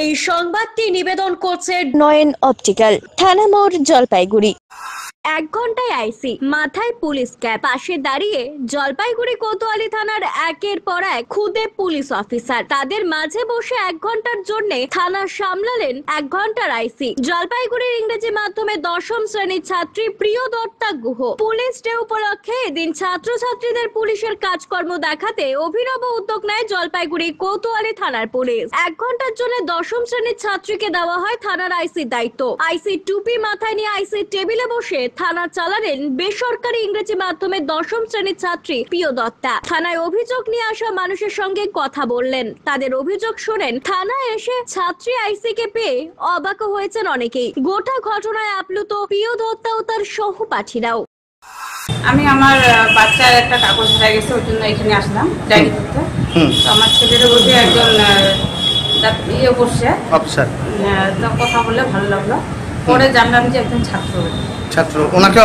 এই সংবাদটি নিবেদন করছে নয়ন অপটিক্যাল, থানা মোড়, জলপাইগুড়ি। 1 ঘন্টায় আইসি, মাথায় পুলিশ ক্যাপ, পাশে দাঁড়িয়ে জলপাইগুড়ি কোতোয়ালি থানার একের পর এক খুদে পুলিশ অফিসার। তাদের মাঝে বসে 1 ঘন্টার জন্য থানা সামলালেন 1 ঘন্টার আইসি। জলপাইগুড়ির ইংরেজি মাধ্যমে 10ম শ্রেণীর ছাত্রী প্রিয়দত্তা গুহ। পুলিশ ডে উপলক্ষে এদিন ছাত্রছাত্রীদের পুলিশের কাজকর্ম দেখাতে অভিনব উদ্যোগ নেয় জলপাইগুড়ি কোতোয়ালি থানার পুলিশ। 1 ঘন্টার জন্য 10ম শ্রেণীর ছাত্রীকে দেওয়া হয় থানার আইসির দায়িত্ব। আইসি টুপি মাথায় নিয়ে আইসির টেবিলে বসে থানা চালালেন বেসরকারি ইংরেজি মাধ্যমে 10ম শ্রেণীর ছাত্রী প্রিয়দত্তা। থানায় অভিযোগ নিয়ে আসা মানুষের সঙ্গে কথা বললেন, তাদের অভিযোগ শোনেন। থানায় এসে ছাত্রী আইসিকে পেয়ে অবাক হয়েছেন অনেকেই। গোটা ঘটনায় আপ্লুত প্রিয়দত্তা ও তার সহপাঠীরাও। আমি আমার বাচ্চার একটা কাগজ হারিয়ে গেছে, ওই জন্য এখানে আসলাম ডায়েরি করতে। তো আমার ছেলের বসে একজন ইয়ে বসছে অফিসার, তো কথা বললে ভালো লাগলো। পরে জানলাম যে একজন ছাত্র। ওনাকে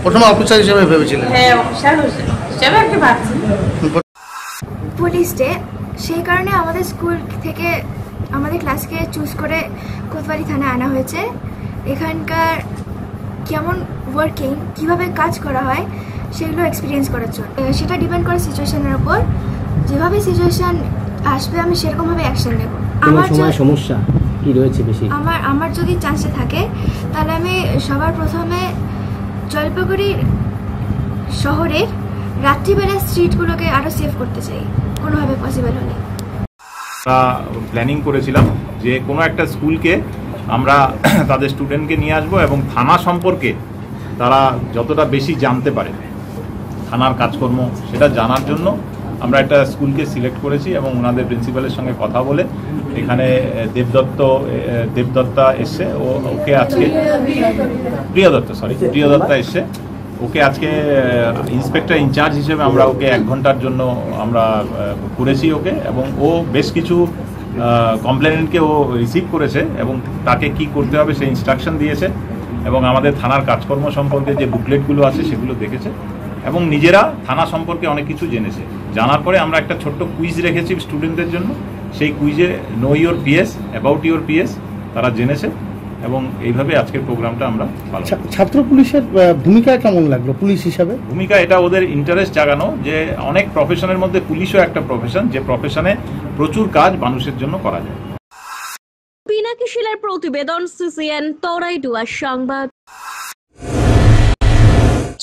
প্রথমে অফিসার হিসেবে ভেবেছিলেন? হ্যাঁ, অফিসার হিসেবে আর কি ভাবছি। পুলিশ ডে, সেই কারণে আমাদের স্কুল থেকে আমাদের ক্লাসকে চুজ করে কোতোয়ালি থানায় আনা হয়েছে। এখানকার কেমন ওয়ার্কিং, কিভাবে কাজ করা হয় সেগুলো এক্সপিরিয়েন্স করার জন্য। সেটা ডিপেন্ড করে সিচুয়েশনের উপর, যেভাবে সিচুয়েশন আসবে আমি সেরকমভাবে অ্যাকশন নেব। আমার সমস্যা কি রয়েছে বেশি? আমার যদি চান্সে থাকে তাহলে আমি সবার প্রথমে জলপাইগুড়ি শহরের রাত্রিবেলা স্ট্রিটগুলোকে আরও সেফ করতে চাই, কোনোভাবে পসিবল হলে। প্ল্যানিং করেছিলাম যে কোনো একটা স্কুলকে আমরা তাদের স্টুডেন্টকে নিয়ে আসবো এবং থানা সম্পর্কে তারা যতটা বেশি জানতে পারে থানার কাজকর্ম সেটা জানার জন্য আমরা একটা স্কুলকে সিলেক্ট করেছি এবং ওনাদের প্রিন্সিপালের সঙ্গে কথা বলে এখানে দেবদত্তা এসছে, ওকে আজকে প্রিয়দত্তা এসছে। ওকে আজকে ইন্সপেক্টর ইনচার্জ হিসেবে আমরা ওকে 1 ঘন্টার জন্য আমরা করেছি ওকে, এবং ও বেশ কিছু কমপ্লেনেন্টকে ও রিসিভ করেছে এবং তাকে কি করতে হবে সেই ইনস্ট্রাকশন দিয়েছে এবং আমাদের থানার কাজকর্ম সম্পর্কে যে বুকলেটগুলো আছে সেগুলো দেখেছে এবং নিজেরা থানা সম্পর্কে অনেক কিছু জেনেছে। জানার পরে আমরা একটা ছোট্ট কুইজ রেখেছি স্টুডেন্টদের জন্য। সেই কুইজে know your PS, about your PS তারা জেনেছে এবং এইভাবে আজকের প্রোগ্রামটা আমরা পালন। ছাত্র পুলিশের ভূমিকা কেমন লাগলো পুলিশ হিসাবে? ভূমিকা এটা ওদের ইন্টারেস্ট জাগানো, যে অনেক প্রফেশনের মধ্যে পুলিশও একটা প্রফেশন, যে প্রফেশনে প্রচুর কাজ মানুষের জন্য করা যায়। পিনাকি শিলার প্রতিবেদন, সিসিএন তরাইডুয়ার সংবাদ।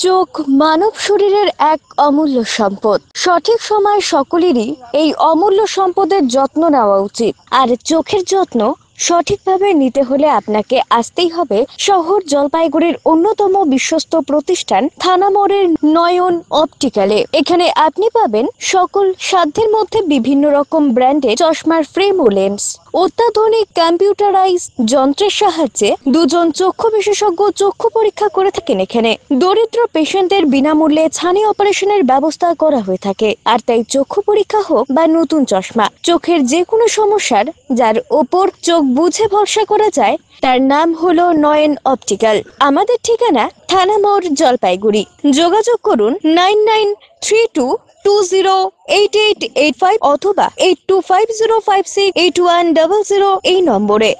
চোখ মানব শরীরের এক অমূল্য সম্পদ। সঠিক সময় সকলেরই এই অমূল্য সম্পদের যত্ন নেওয়া উচিত। আর চোখের যত্ন সঠিকভাবে নিতে হলে আপনাকে আসতেই হবে শহর জলপাইগুড়ির অন্যতম বিশ্বস্ত প্রতিষ্ঠান থানা মোড়ের নয়ন অপটিক্যালে। এখানে আপনি পাবেন সকল সাধ্যের মধ্যে বিভিন্ন রকম ব্র্যান্ডের চশমার ফ্রেম ও লেন্স। অত্যাধুনিক কম্পিউটারাইজ যন্ত্রের সাহায্যে 2 জন চক্ষু বিশেষজ্ঞ চক্ষু পরীক্ষা করে থাকেন এখানে। দরিদ্র পেশেন্টদের বিনামূল্যে ছানি অপারেশনের ব্যবস্থা করা হয়ে থাকে। আর তাই চক্ষু পরীক্ষা হোক বা নতুন চশমা, চোখের যে কোনো সমস্যার যার ওপর চোখ বুঝে ভরসা করা যায় তার নাম হলো নয়ন অপটিক্যাল। আমাদের ঠিকানা থানা মোড়, জলপাইগুড়ি। যোগাযোগ করুন 9932208885 অথবা 8250568100 এই নম্বরে।